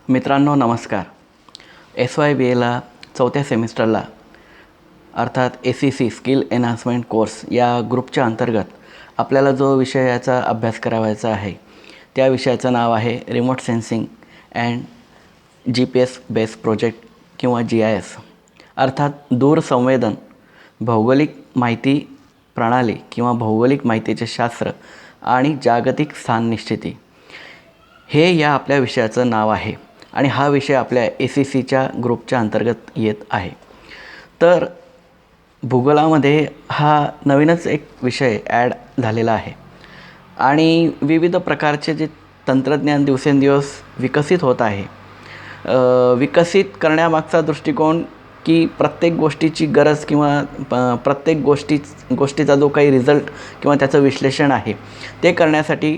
मित्रांनो नमस्कार. SYBAला चौथ्या सेमिस्टरला अर्थात ACC स्किल एनहान्समेंट कोर्स या ग्रुपच्या अंतर्गत आपल्याला जो विषयाचा अभ्यास करावायचा आहे त्या विषयाचं नाव आहे remote sensing and GPS based project किंवा GIS अर्थात दूरसंवेदन भौगोलिक माहिती प्रणाली किंवा भौगोलिक माहितीचे शास्त्र आणि जागतिक स्थान निश्चिती हे या आपल्या विषयाचं नाव आहे आणि हा विषय आपल्या ACCच्या ग्रुपच्या अंतर्गत येत आहे. तर भूगोलामध्ये हा नवीनच एक विषय ॲड झालेला आहे आणि विविध प्रकारचे जे तंत्रज्ञान दिवसेंदिवस विकसित होत आहे. विकसित करण्यामागचा दृष्टिकोन की प्रत्येक गोष्टीची गरज किंवा प्रत्येक गोष्टीचा जो काही रिझल्ट किंवा त्याचं विश्लेषण आहे ते करण्यासाठी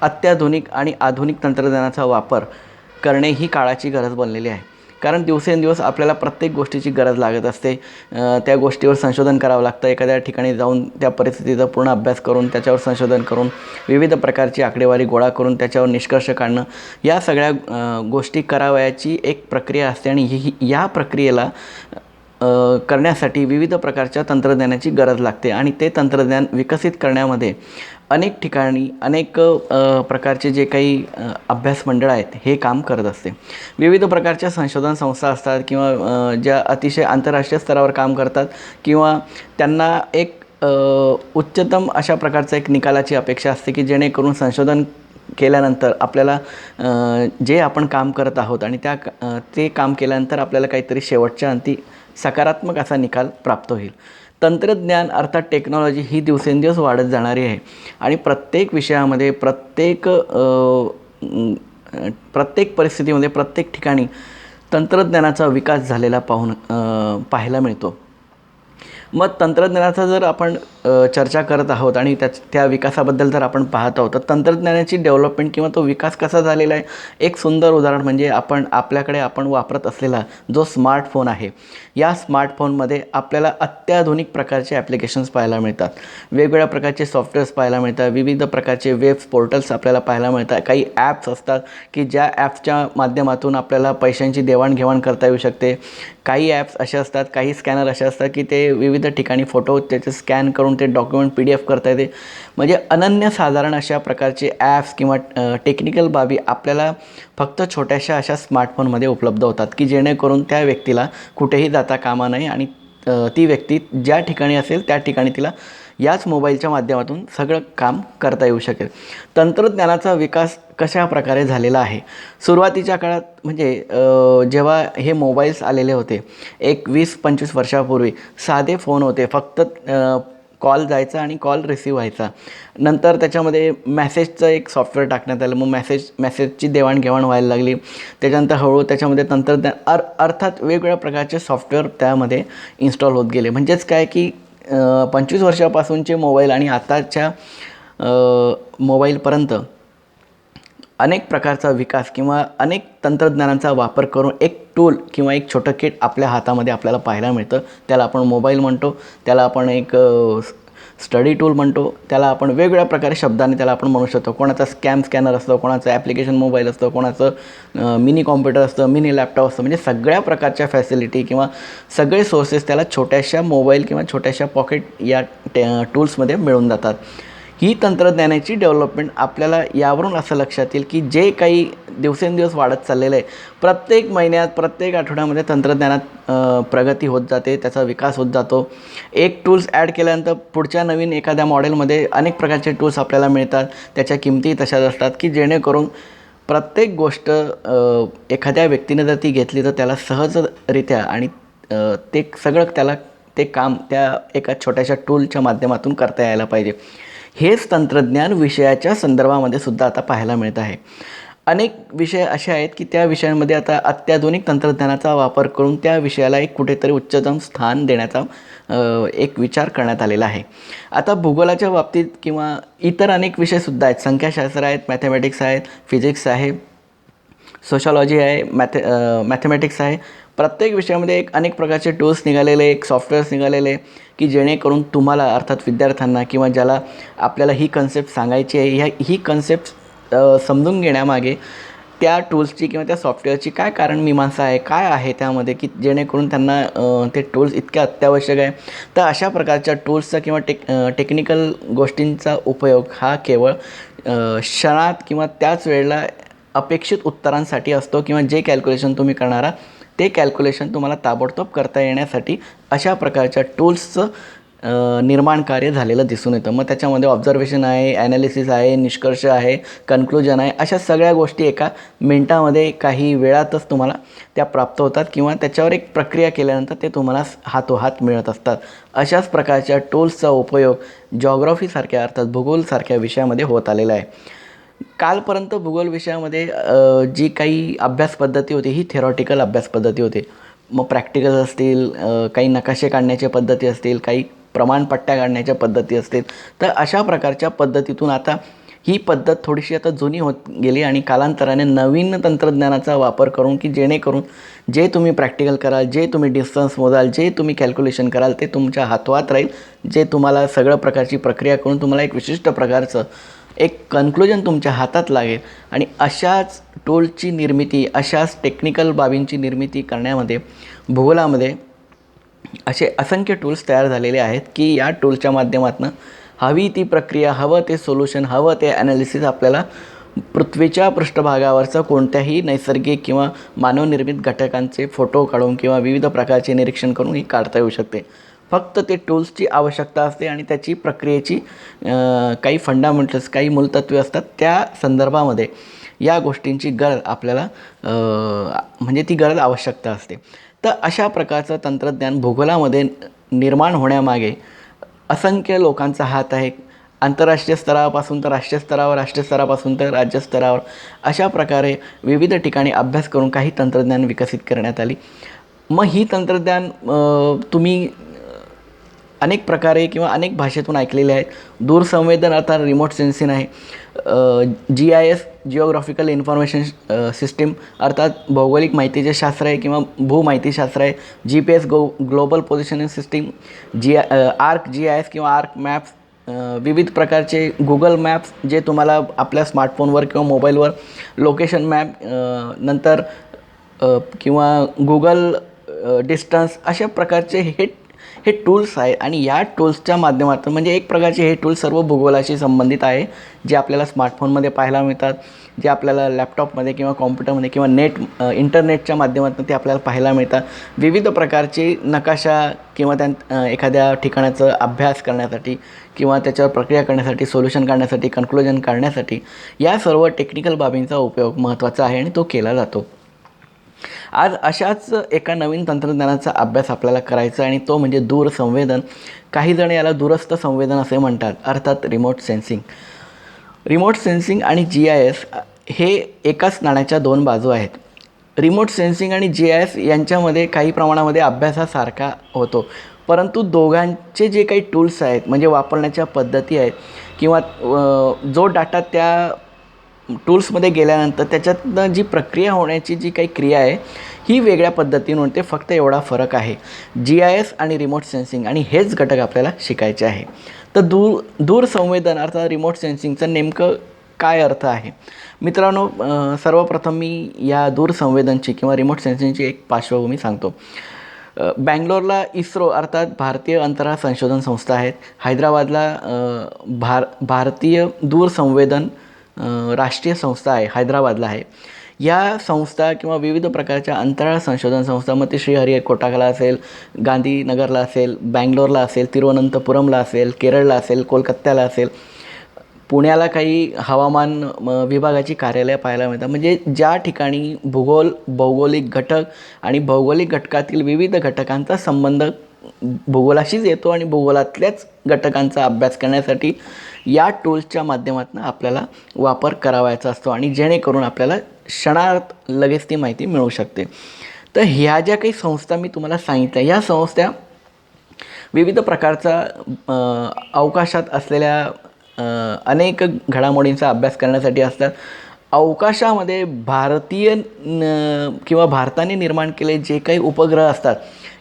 अत्याधुनिक आणि आधुनिक तंत्रज्ञानाचा वापर करणे ही काळाची गरज बनलेली आहे. कारण दिवसेंदिवस आपल्याला प्रत्येक गोष्टीची गरज लागत असते. त्या गोष्टीवर संशोधन करावं लागतं. एखाद्या ठिकाणी जाऊन त्या परिस्थितीचा पूर्ण अभ्यास करून त्याच्यावर संशोधन करून विविध प्रकारची आकडेवारी गोळा करून त्याच्यावर निष्कर्ष काढणं या सगळ्या गोष्टी करावयाची एक प्रक्रिया असते आणि या प्रक्रियेला करण्यासाठी विविध प्रकारच्या तंत्रज्ञानाची गरज लागते आणि ते तंत्रज्ञान विकसित करण्यामध्ये अनेक ठिकाणी अनेक प्रकारचे जे काही अभ्यास मंडळ आहेत हे काम करत असते. विविध प्रकारच्या संशोधन संस्था असतात किंवा ज्या अतिशय आंतरराष्ट्रीय स्तरावर काम करतात किंवा त्यांना एक उच्चतम अशा प्रकारचा एक निकालाची अपेक्षा असते की जेणेकरून संशोधन केल्यानंतर आपल्याला जे आपण काम करत आहोत आणि ते काम केल्यानंतर आपल्याला काहीतरी शेवटच्या अंती सकारात्मक असा निकाल प्राप्त होईल. तंत्रज्ञान अर्थात टेक्नॉलॉजी ही दिवसेंदिवस वाढत जाणारी आहे आणि प्रत्येक विषयामध्ये प्रत्येक परिस्थितीमध्ये प्रत्येक ठिकाणी तंत्रज्ञानाचा विकास झालेला पाहायला मिळतो. मग तंत्रज्ञानाचा जर आपण चर्चा करत आहोत आणि त्या विकासाबद्दल जर आपण पाहत आहोत तर तंत्रज्ञानाची डेव्हलपमेंट किंवा तो विकास कसा झालेला आहे एक सुंदर उदाहरण म्हणजे आपल्याकडे आपण वापरत असलेला जो स्मार्टफोन आहे. या स्मार्टफोनमध्ये आपल्याला अत्याधुनिक प्रकारचे ॲप्लिकेशन्स पाहायला मिळतात. वेगवेगळ्या प्रकारचे सॉफ्टवेअर्स पाहायला मिळतात. विविध प्रकारचे वेब पोर्टल्स आपल्याला पाहायला मिळतात. काही ॲप्स असतात की ज्या ॲप्सच्या माध्यमातून आपल्याला पैशांची देवाणघेवाण करता येऊ शकते. काही ॲप्स असे असतात, काही स्कॅनर असे असतात की ते विविध ठिकाणी फोटो त्याचे स्कॅन करून ते डॉक्युमेंट PDF करता येते. म्हणजे अनन्यसाधारण अशा प्रकारचे ॲप्स किंवा टेक्निकल बाबी आपल्याला फक्त छोट्याशा अशा स्मार्टफोनमध्ये उपलब्ध होतात की जेणेकरून त्या व्यक्तीला कुठेही जाता कामा नये आणि ती व्यक्ती ज्या ठिकाणी असेल त्या ठिकाणी तिला याच मोबाईलच्या माध्यमातून सगळं काम करता येऊ शकेल. तंत्रज्ञानाचा विकास कशा प्रकारे झालेला आहे. सुरुवातीच्या काळात म्हणजे जेव्हा हे मोबाईल्स आलेले होते एक 20-25 वर्षापूर्वी साधे फोन होते. फक्त कॉल जायचा आणि कॉल रिसीव्ह व्हायचा. नंतर त्याच्यामध्ये मेसेजचं एक सॉफ्टवेअर टाकण्यात आलं. मग मेसेजची देवाणघेवाण व्हायला लागली. त्याच्यानंतर हळूहळू त्याच्यामध्ये तंत्रज्ञान अर्थात वेगवेगळ्या प्रकारचे सॉफ्टवेअर त्यामध्ये इन्स्टॉल होत गेले. म्हणजेच काय की 25 वर्षापासूनचे मोबाईल आणि आताच्या मोबाईलपर्यंत अनेक प्रकारचा विकास किंवा अनेक तंत्रज्ञानाचा वापर करून एक टूल किंवा एक छोटं किट आपल्या हातामध्ये आपल्याला पाहायला मिळतं. त्याला आपण मोबाईल म्हणतो, त्याला आपण एक स्टडी टूल म्हणतो, त्याला आपण वेगवेगळ्या प्रकारे शब्दाने त्याला आपण म्हणू शकतो. कोणाचा स्कॅनर असतो, कोणाचं ॲप्लिकेशन मोबाईल असतं, कोणाचं मिनी कॉम्प्युटर असतं, मिनी लॅपटॉप असतं. म्हणजे सगळ्या प्रकारच्या फॅसिलिटी किंवा सगळे सोर्सेस त्याला छोट्याशा मोबाईल किंवा छोट्याशा पॉकेट या टूल्समध्ये मिळून जातात. ही तंत्रज्ञानाची डेव्हलपमेंट आपल्याला यावरून असं लक्षात येईल की जे काही दिवसेंदिवस वाढत चाललेलं आहे प्रत्येक महिन्यात प्रत्येक आठवड्यामध्ये तंत्रज्ञानात प्रगती होत जाते, त्याचा विकास होत जातो. एक टूल्स ॲड केल्यानंतर पुढच्या नवीन एखाद्या मॉडेलमध्ये अनेक प्रकारचे टूल्स आपल्याला मिळतात. त्याच्या किमती तशाच असतात की जेणेकरून प्रत्येक गोष्ट एखाद्या व्यक्तीने जर ती घेतली तर त्याला सहजरित्या आणि ते सगळं त्याला ते काम त्या एका छोट्याशा टूलच्या माध्यमातून करता यायला पाहिजे. हेच तंत्रज्ञान विषयाच्या संदर्भामध्ये सुद्धा आता पाहायला मिळत आहे. अनेक विषय असे आहेत की त्या विषयांमध्ये आता अत्याधुनिक तंत्रज्ञानाचा वापर करून त्या विषयाला एक कुठेतरी उच्चतम स्थान देण्याचा एक विचार करण्यात आलेला आहे. आता भूगोलाच्या बाबतीत किंवा इतर अनेक विषयसुद्धा आहेत. संख्याशास्त्र आहेत, मॅथमॅटिक्स आहेत, फिजिक्स आहे, सोशॉलॉजी आहे, मॅथमॅटिक्स आहे. प्रत्येक विषयामध्ये अनेक प्रकारचे टूल्स निघालेले, एक सॉफ्टवेअर्स निघालेले की जेणेकरून तुम्हाला अर्थात विद्यार्थ्यांना किंवा ज्याला आपल्याला ही कन्सेप्ट सांगायची आहे ही कन्सेप्ट समजून घेण्यामागे त्या टूल्सची किंवा त्या सॉफ्टवेअरची काय कारण मीमांसा आहे, काय आहे त्यामध्ये, की जेणेकरून त्यांना ते टूल्स इतके अत्यावश्यक आहे. तर अशा प्रकारच्या टूल्सचा किंवा टेक्निकल गोष्टींचा उपयोग हा केवळ क्षणात किंवा त्याच वेळेला अपेक्षित उत्तरांसाठी असतो, किंवा जे कॅल्क्युलेशन तुम्ही करणार आहात ते कॅल्क्युलेशन तुम्हाला ताबडतोब करता येण्यासाठी अशा प्रकारच्या टूल्सचं निर्माण कार्य झालेलं दिसून येतं. मग त्याच्यामध्ये ऑब्झर्वेशन आहे, ॲनालिसिस आहे, निष्कर्ष आहे, कन्क्लुजन आहे, अशा सगळ्या गोष्टी एका मिनटामध्ये काही वेळातच तुम्हाला त्या प्राप्त होतात, किंवा त्याच्यावर एक प्रक्रिया केल्यानंतर ते तुम्हाला हातोहात मिळत असतात. अशाच प्रकारच्या टूल्सचा उपयोग जॉग्राफीसारख्या अर्थात भूगोलसारख्या विषयामध्ये होत आलेला आहे. कालपर्यंत भूगोल विषयामध्ये जी काही अभ्यास पद्धती होती ही थेरॉटिकल अभ्यास पद्धती होती. मग प्रॅक्टिकल असतील, काही नकाशे काढण्याच्या पद्धती असतील, काही प्रमाणपट्ट्या काढण्याच्या पद्धती असतील. तर अशा प्रकारच्या पद्धतीतून आता ही पद्धत थोडीशी आता जुनी होत गेली आणि कालांतराने नवीन तंत्रज्ञानाचा वापर करून, की जेणेकरून जे तुम्ही प्रॅक्टिकल कराल, जे तुम्ही डिस्टन्स मोजाल, जे तुम्ही कॅल्क्युलेशन कराल ते तुमच्या हातोहात राहील. जे तुम्हाला सगळ्या प्रकारची प्रक्रिया करून तुम्हाला एक विशिष्ट प्रकारचं एक कन्क्लुजन तुमच्या हातात लागेल. आणि अशाच टूल्सची निर्मिती, अशाच टेक्निकल बाबींची निर्मिती करण्यामध्ये भूगोलामध्ये असे असंख्य टूल्स तयार झालेले आहेत, की या टूल्सच्या माध्यमातून हवी ती प्रक्रिया, हवं ते सोल्युशन, हवं ते ॲनालिसिस आपल्याला पृथ्वीच्या पृष्ठभागावरचं कोणत्याही नैसर्गिक किंवा मानवनिर्मित घटकांचे फोटो काढून किंवा विविध प्रकारचे निरीक्षण करून ही काढता येऊ शकते. फक्त ते टूल्सची आवश्यकता असते आणि त्याची प्रक्रियेची काही फंडामेंटल्स, काही मूलतत्वे असतात. त्या संदर्भामध्ये या गोष्टींची गरज आपल्याला म्हणजे ती गरज आवश्यकता असते. तर अशा प्रकारचं तंत्रज्ञान भूगोलामध्ये निर्माण होण्यामागे असंख्य लोकांचा हात आहे. आंतरराष्ट्रीय स्तरापासून तर राष्ट्रीय स्तरावर, राष्ट्रीय स्तरापासून तर राज्य स्तरावर, अशा प्रकारे विविध ठिकाणी अभ्यास करून काही तंत्रज्ञान विकसित करण्यात आली. मग ही तंत्रज्ञान तुम्ही अनेक प्रकारे किंवा अनेक भाषेतून ऐकलेले आहेत. दूरसंवेदन अर्थात रिमोट सेन्सिंग आहे. GIS जिओग्राफिकल इन्फॉर्मेशन सिस्टीम अर्थात भौगोलिक माहितीचे शास्त्र आहे किंवा भूमाहितीशास्त्र आहे. GPS global positioning system, ARC GIS किंवा ARC मॅप्स, विविध प्रकारचे गुगल मॅप्स जे तुम्हाला आपल्या स्मार्टफोनवर किंवा मोबाईलवर लोकेशन मॅप, नंतर किंवा गुगल डिस्टन्स, अशा प्रकारचे हे टूल्स आहे. आणि या टूल्सच्या माध्यमातून म्हणजे एक प्रकारचे हे टूल्स सर्व भूगोलाशी संबंधित आहे, जे आपल्याला स्मार्टफोनमध्ये पाहायला मिळतात, जे आपल्याला लॅपटॉपमध्ये किंवा कॉम्प्युटरमध्ये किंवा इंटरनेटच्या माध्यमातून ते आपल्याला पाहायला मिळतात. विविध प्रकारचे नकाशा किंवा एखाद्या ठिकाणाचा अभ्यास करण्यासाठी किंवा त्याच्यावर प्रक्रिया करण्यासाठी, सोल्युशन काढण्यासाठी, कन्क्लुजन काढण्यासाठी या सर्व टेक्निकल बाबींचा उपयोग महत्त्वाचा आहे आणि तो केला जातो. आज अशाच एका नवीन तंत्रज्ञानाचा अभ्यास आपल्याला करायचा आणि तो म्हणजे दूरसंवेदन. काही जण याला दूरस्थ संवेदन असे म्हणतात, अर्थात रिमोट सेन्सिंग. रिमोट सेन्सिंग आणि GIS हे एकाच नाण्याच्या दोन बाजू आहेत. रिमोट सेन्सिंग आणि GIS यांच्यामध्ये काही प्रमाणामध्ये अभ्यास हा सारखा होतो, परंतु दोघांचे जे काही टूल्स आहेत म्हणजे वापरण्याच्या पद्धती आहेत किंवा जो डाटा त्या टूल्समध्ये गेल्यानंतर त्याच्यातनं जी प्रक्रिया होण्याची जी काही क्रिया आहे ही वेगळ्या पद्धतीने होते. फक्त एवढा फरक आहे GIS आणि रिमोट सेन्सिंग, आणि हेच घटक आपल्याला शिकायचे आहे. तर दूरसंवेदन अर्थात रिमोट सेन्सिंगचं नेमकं काय अर्थ आहे मित्रांनो? सर्वप्रथम मी या दूरसंवेदनची किंवा रिमोट सेन्सिंगची एक पार्श्वभूमी सांगतो. बँगलोरला इस्रो अर्थात भारतीय अंतराळ संशोधन संस्था आहेत. हैदराबादला भारतीय दूरसंवेदन राष्ट्रीय संस्था आहे, हैदराबादला आहे. या संस्था किंवा विविध प्रकारच्या अंतराळ संशोधन संस्था, मग ते श्रीहरिकोटाला असेल, गांधीनगरला असेल, बँगलोरला असेल, तिरुवनंतपुरमला असेल, केरळला असेल, कोलकात्याला असेल, पुण्याला काही हवामान विभागाची कार्यालय पाहायला मिळतात. म्हणजे ज्या ठिकाणी भौगोलिक घटक आणि भौगोलिक घटकातील विविध घटकांचा संबंध भूगोलाशीच येतो आणि भूगोलातल्याच घटकांचा अभ्यास करण्यासाठी या टूल्सच्या माध्यमातून आपल्याला वापर करावायचा असतो आणि जेणेकरून आपल्याला क्षणात लगेच ती माहिती मिळू शकते. तर ह्या ज्या काही संस्था मी तुम्हाला सांगितल्या, ह्या संस्था विविध प्रकारचा अवकाशात असलेल्या अनेक घडामोडींचा अभ्यास करण्यासाठी असतात. अवकाशामध्ये किंवा भारताने निर्माण केले जे काही उपग्रह असतात,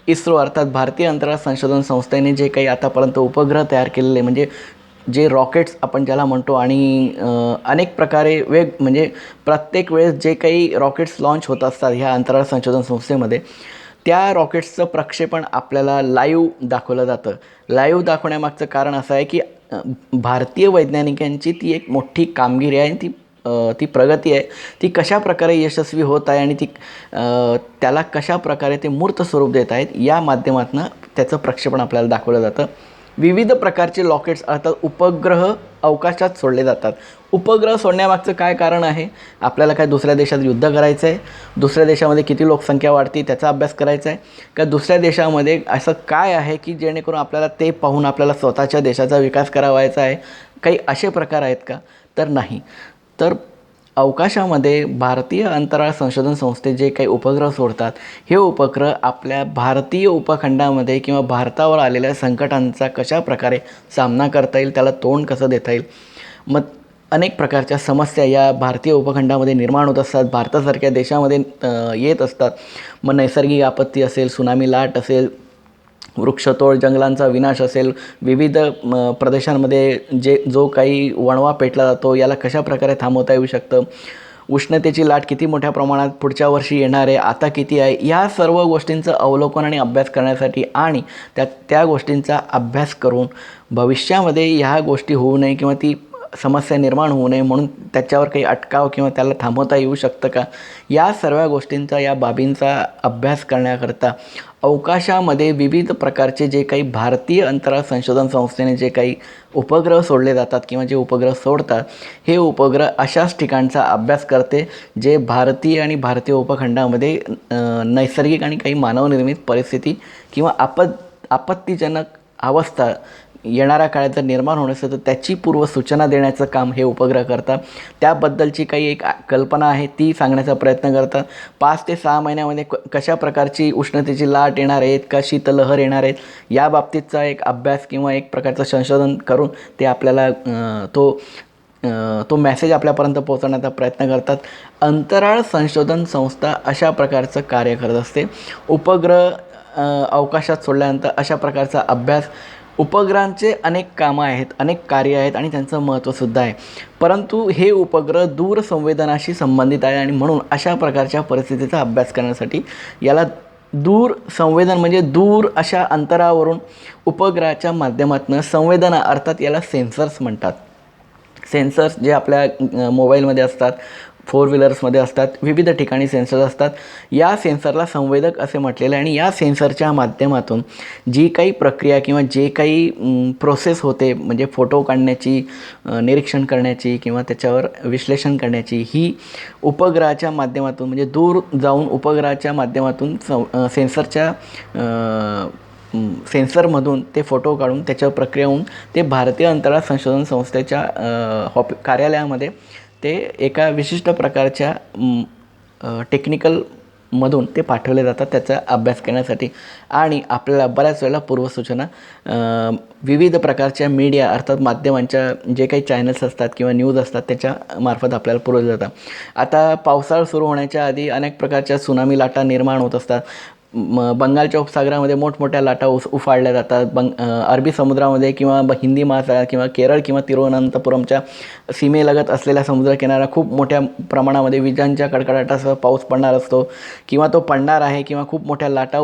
इस्रो अर्थात भारतीय अंतराळ संशोधन संस्थेने जे काही आतापर्यंत उपग्रह तयार केलेले, म्हणजे जे रॉकेट्स आपण ज्याला म्हणतो आणि अनेक प्रकारे म्हणजे प्रत्येक वेळेस जे काही रॉकेट्स लॉन्च होत असतात ह्या अंतराळ संशोधन संस्थेमध्ये, त्या रॉकेट्सचं प्रक्षेपण आपल्याला लाईव्ह दाखवलं जातं. लाईव्ह दाखवण्यामागचं कारण असं आहे की भारतीय वैज्ञानिकांची ती एक मोठी कामगिरी आहे आणि ती प्रगती आहे. ती कशाप्रकारे यशस्वी होत आहे आणि त्याला कशाप्रकारे ते मूर्त स्वरूप देत आहेत या माध्यमातून त्याचं प्रक्षेपण आपल्याला दाखवलं जातं. विविध प्रकारचे रॉकेट्स अर्थात उपग्रह अवकाशात सोडले जातात. उपग्रह सोडण्यामागचं काय कारण आहे? आपल्याला काय दुसऱ्या देशात युद्ध करायचं आहे? दुसऱ्या देशामध्ये किती लोकसंख्या वाढते त्याचा अभ्यास करायचा आहे? का दुसऱ्या देशामध्ये असं काय आहे की जेणेकरून आपल्याला ते पाहून आपल्याला स्वतःच्या देशाचा विकास करावायचा आहे? काही असे प्रकार आहेत का? तर नाही. तर अवकाशामध्ये भारतीय अंतराळ संशोधन संस्थे जे काही उपग्रह सोडतात, हे उपग्रह आपल्या भारतीय उपखंडामध्ये किंवा भारतावर आलेल्या संकटांचा कशाप्रकारे सामना करता येईल, त्याला तोंड कसं देता येईल. मग अनेक प्रकारच्या समस्या या भारतीय उपखंडामध्ये निर्माण होत असतात, भारतासारख्या देशामध्ये येत असतात. मग नैसर्गिक आपत्ती असेल, सुनामी लाट असेल, वृक्षतोड, जंगलांचा विनाश असेल, विविध प्रदेशांमध्ये जो काही वणवा पेटला जातो याला कशाप्रकारे थांबवता येऊ शकतं, उष्णतेची लाट किती मोठ्या प्रमाणात पुढच्या वर्षी येणार आहे, आता किती आहे, या सर्व गोष्टींचं अवलोकन आणि अभ्यास करण्यासाठी आणि त्या गोष्टींचा अभ्यास करून भविष्यामध्ये ह्या गोष्टी होऊ नये किंवा ती समस्या निर्माण होऊ नये म्हणून त्याच्यावर काही अटकाव किंवा त्याला थांबवता येऊ शकतं का, या सर्व गोष्टींचा, या बाबींचा अभ्यास करण्याकरता अवकाशामध्ये विविध प्रकारचे जे काही भारतीय अंतराळ संशोधन संस्थेने जे काही उपग्रह सोडले जातात किंवा जे उपग्रह सोडतात, हे उपग्रह अशाच ठिकाणचा अभ्यास करते जे भारतीय आणि भारतीय उपखंडामध्ये नैसर्गिक आणि काही मानवनिर्मित परिस्थिती किंवा आपत्तीजनक अवस्था येणाऱ्या काळात जर निर्माण होणार असेल तर त्याची पूर्वसूचना देण्याचं काम हे उपग्रह करतात. त्याबद्दलची काही एक कल्पना आहे ती सांगण्याचा प्रयत्न करतात. 5 ते 6 महिन्यामध्ये कशा प्रकारची उष्णतेची लाट येणार आहेत, का शीतलहर येणार आहेत, या बाबतीतचा एक अभ्यास किंवा एक प्रकारचं संशोधन करून ते आपल्याला तो मेसेज आपल्यापर्यंत पोहोचवण्याचा प्रयत्न करतात. अंतराळ संशोधन संस्था अशा प्रकारचं कार्य करत असते. उपग्रह अवकाशात सोडल्यानंतर अशा प्रकारचा अभ्यास, उपग्रहांचे अनेक कामं आहेत, अनेक कार्य आहेत आणि त्यांचं महत्त्वसुद्धा आहे. परंतु हे उपग्रह दूरसंवेदनाशी संबंधित आहे आणि म्हणून अशा प्रकारच्या परिस्थितीचा अभ्यास करण्यासाठी याला दूरसंवेदन म्हणजे दूर अशा अंतरावरून उपग्रहाच्या माध्यमातून संवेदना अर्थात याला सेन्सर्स म्हणतात. सेन्सर्स जे आपल्या मोबाईलमध्ये असतात, 4 व्हीलर्समध्ये असतात, विविध ठिकाणी सेन्सर्स असतात. या सेन्सरला संवेदक असे म्हटलेलं आहे आणि या सेन्सरच्या माध्यमातून जी काही प्रक्रिया किंवा जे काही प्रोसेस होते म्हणजे फोटो काढण्याची, निरीक्षण करण्याची किंवा त्याच्यावर विश्लेषण करण्याची, ही उपग्रहाच्या माध्यमातून म्हणजे दूर जाऊन उपग्रहाच्या माध्यमातून सेन्सरमधून ते फोटो काढून त्याच्यावर प्रक्रिया होऊन ते भारतीय अंतराळ संशोधन संस्थेच्या कार्यालयामध्ये ते एका विशिष्ट प्रकारच्या टेक्निकलमधून ते पाठवले जातात त्याचा अभ्यास करण्यासाठी. आणि आपल्याला बऱ्याच वेळेला पूर्वसूचना विविध प्रकारच्या मीडिया अर्थात माध्यमांच्या जे काही चॅनल्स असतात किंवा न्यूज असतात त्याच्या मार्फत आपल्याला पुरवले जातात. आता पावसाळा सुरू होण्याच्या आधी अनेक प्रकारच्या सुनामी लाटा निर्माण होत असतात. बंगालच्या उपसागरामध्ये मोठमोठ्या लाटा उफाळल्या जातात. अरबी समुद्रामध्ये किंवा हिंदी महासागरात किंवा केरळ किंवा तिरुवनंतपुरमच्या सीमेलगत असलेल्या समुद्रकिनाऱ्याला खूप मोठ्या प्रमाणामध्ये विजांच्या कडकडाटासह पाऊस पडणार असतो किंवा तो पडणार आहे किंवा खूप मोठ्या लाटा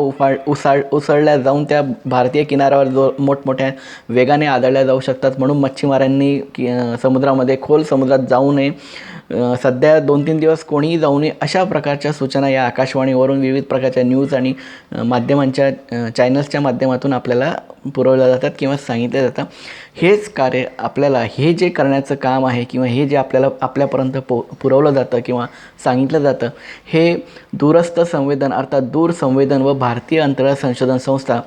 उसळल्या जाऊन त्या भारतीय किनाऱ्यावर मोठमोठ्या वेगाने आदळल्या जाऊ शकतात. म्हणून मच्छीमारांनी समुद्रामध्ये खोल समुद्रात जाऊ नये, सध्या 2-3 दिवस कोणीही जाऊ नये, अशा प्रकारच्या सूचना या आकाशवाणीवरून विविध प्रकारच्या न्यूज आणि माध्यमांच्या चॅनल्सच्या माध्यमातून आपल्याला पुरवल्या जातात किंवा सांगितले जातात. हेच कार्य आपल्याला हे जे करण्याचं काम आहे किंवा हे जे आपल्यापर्यंत पुरवलं जातं किंवा सांगितलं जातं, हे दूरस्थ संवेदन अर्थात दूर संवेदन व भारतीय अंतराळ संशोधन संस्था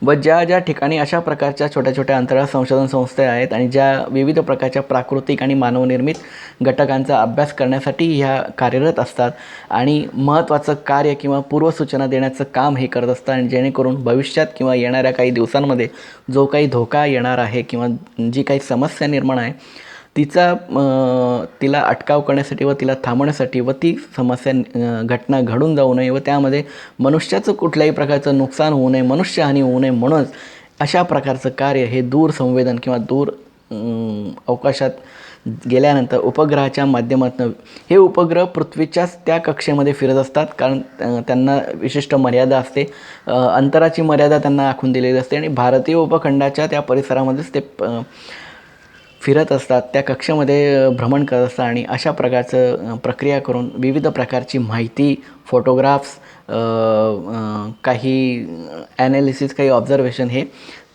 व ज्या ठिकाणी अशा प्रकारच्या छोट्या छोट्या अंतराळ संशोधन संस्था आहेत आणि ज्या विविध प्रकारच्या प्राकृतिक आणि मानवनिर्मित घटकांचा अभ्यास करण्यासाठी ह्या कार्यरत असतात आणि महत्त्वाचं कार्य किंवा पूर्वसूचना देण्याचं काम हे करत असतात. आणि जेणेकरून भविष्यात किंवा येणाऱ्या काही दिवसांमध्ये जो काही धोका येणार आहे किंवा जी काही समस्या निर्माण आहे तिला अटकाव करण्यासाठी व तिला थांबवण्यासाठी व ती समस्या घटना घडून जाऊ नये व त्यामध्ये मनुष्याचं कुठल्याही प्रकारचं नुकसान होऊ नये, मनुष्यहानी होऊ नये म्हणूनच अशा प्रकारचं कार्य हे दूर संवेदन किंवा दूर अवकाशात गेल्यानंतर उपग्रहाच्या माध्यमातून हे उपग्रह पृथ्वीच्याच त्या कक्षेमध्ये फिरत असतात, कारण त्यांना विशिष्ट मर्यादा असते, अंतराची मर्यादा त्यांना आखून दिलेली असते आणि भारतीय उपखंडाच्या त्या परिसरामध्येच ते फिरत असतात, त्या कक्षेमध्ये भ्रमण करत असतात आणि अशा प्रकारचं प्रक्रिया करून विविध प्रकारची माहिती, फोटोग्राफ्स, काही ॲनालिसिस, काही ऑब्झर्वेशन हे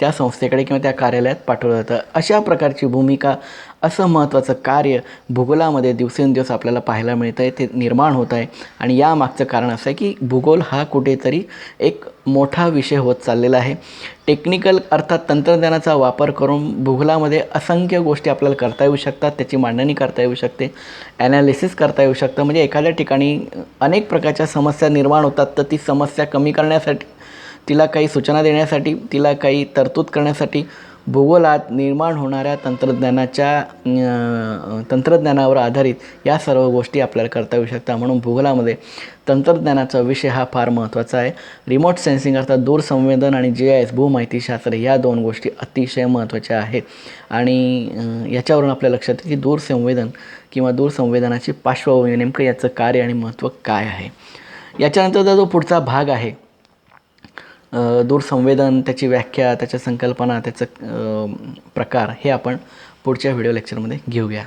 त्या संस्थेकडे किंवा त्या कार्यालयात पाठवलं जातं. अशा प्रकारची भूमिका, असं महत्त्वाचं कार्य भूगोलामध्ये दिवसेंदिवस आपल्याला पाहायला मिळतं आहे, ते निर्माण होत आहे. आणि यामागचं कारण असं आहे की भूगोल हा कुठेतरी एक मोठा विषय होत चाललेला आहे. टेक्निकल अर्थात तंत्रज्ञानाचा वापर करून भूगोलामध्ये असंख्य गोष्टी आपल्याला करता येऊ शकतात, त्याची मांडणी करता येऊ शकते, ॲनालिसिस करता येऊ शकतं. म्हणजे एखाद्या ठिकाणी अनेक प्रकारच्या समस्या निर्माण होतात, तर ती समस्या कमी करण्यासाठी, तिला काही सूचना देण्यासाठी, तिला काही तरतूद करण्यासाठी भूगोलात निर्माण होणाऱ्या तंत्रज्ञानावर आधारित या सर्व गोष्टी आपल्याला करता येऊ शकतात. म्हणून भूगोलामध्ये तंत्रज्ञानाचा विषय हा फार महत्त्वाचा आहे. रिमोट सेन्सिंग अर्थात दूरसंवेदन आणि GIS भूमाहितीशास्त्र या दोन गोष्टी अतिशय महत्त्वाच्या आहेत. आणि याच्यावरून आपल्या लक्षात येतं की दूरसंवेदन किंवा दूरसंवेदनाची पार्श्वभूमी, नेमकं याचं कार्य आणि महत्त्व काय आहे. याच्यानंतरचा जो पुढचा भाग आहे, दूरसंवेदन, त्याची व्याख्या, त्याच्या संकल्पना, त्याचं प्रकार, हे आपण पुढच्या व्हिडिओ लेक्चरमध्ये घेऊया.